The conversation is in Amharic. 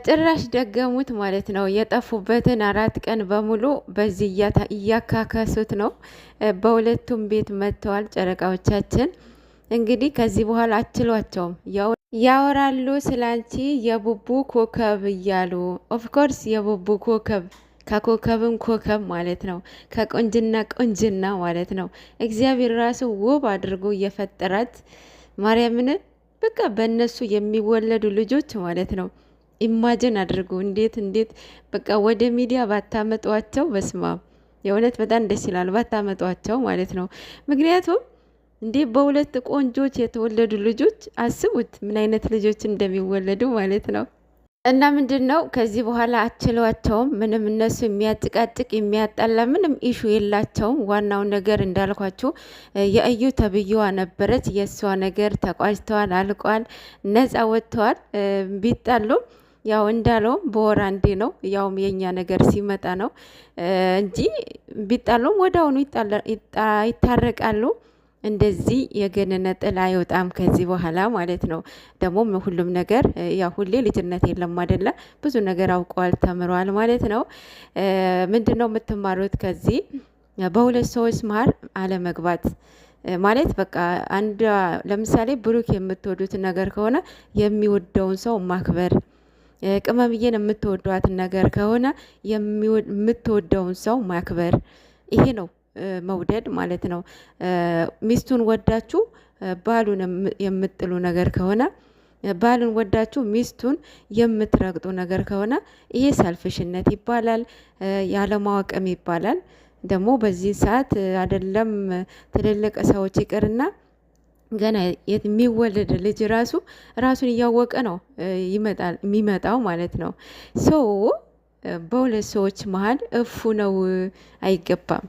ጭራሽ ደገሙት ማለት ነው። የጠፉበትን 4 ቀን በሙሉ በዚህ እያካከሱት ነው። በሁለቱም ቤት መጥተዋል ጨረቃዎቻችን። እንግዲህ ከዚህ በኋላ አችሏቸውም ያወራሉ ስላንቺ የቡቡ ኮከብ እያሉ ኦፍኮርስ የቡቡ ኮከብ ከኮከብም ኮከብ ማለት ነው። ከቆንጅና ቆንጅና ማለት ነው። እግዚአብሔር ራሱ ውብ አድርጎ እየፈጠራት ማርያምን በቃ በእነሱ የሚወለዱ ልጆች ማለት ነው። ኢማጅን አድርጉ እንዴት በቃ ወደ ሚዲያ ባታመጧቸው፣ በስማ የእውነት በጣም ደስ ይላል ባታመጧቸው ማለት ነው። ምክንያቱም እንዴ በሁለት ቆንጆች የተወለዱ ልጆች አስቡት ምን አይነት ልጆች እንደሚወለዱ ማለት ነው። እና ምንድን ነው ከዚህ በኋላ አችሏቸውም። ምንም እነሱ የሚያጭቃጭቅ የሚያጣላ ምንም ኢሹ የላቸውም። ዋናው ነገር እንዳልኳችሁ የእዩ ተብዬዋ ነበረች። የእሷ ነገር ተቋጭተዋል፣ አልቋል፣ ነፃ ወጥተዋል። ቢጣሉም ያው እንዳለውም በወር አንዴ ነው፣ ያውም የኛ ነገር ሲመጣ ነው እንጂ ቢጣሉም ወደ አሁኑ ይታረቃሉ። እንደዚህ የገነነ ጥል አይወጣም ከዚህ በኋላ ማለት ነው። ደግሞም ሁሉም ነገር ያው ሁሌ ልጅነት የለም አይደለ? ብዙ ነገር አውቀዋል፣ ተምረዋል ማለት ነው። ምንድነው የምትማሩት ከዚህ? በሁለት ሰዎች መሀል አለመግባት ማለት በቃ አንድ ለምሳሌ ብሩክ የምትወዱት ነገር ከሆነ የሚወደውን ሰው ማክበር፣ ቅመምዬን የምትወዷትን ነገር ከሆነ የምትወደውን ሰው ማክበር፣ ይሄ ነው መውደድ ማለት ነው። ሚስቱን ወዳችሁ ባሉን የምጥሉ ነገር ከሆነ፣ ባሉን ወዳችሁ ሚስቱን የምትረግጡ ነገር ከሆነ ይሄ ሰልፍሽነት ይባላል፣ ያለማወቅም ይባላል። ደግሞ በዚህ ሰዓት አይደለም ትልልቅ ሰዎች ይቅርና ገና የሚወለድ ልጅ ራሱን እያወቀ ነው የሚመጣው ማለት ነው። ሶ በሁለት ሰዎች መሀል እፉ ነው አይገባም።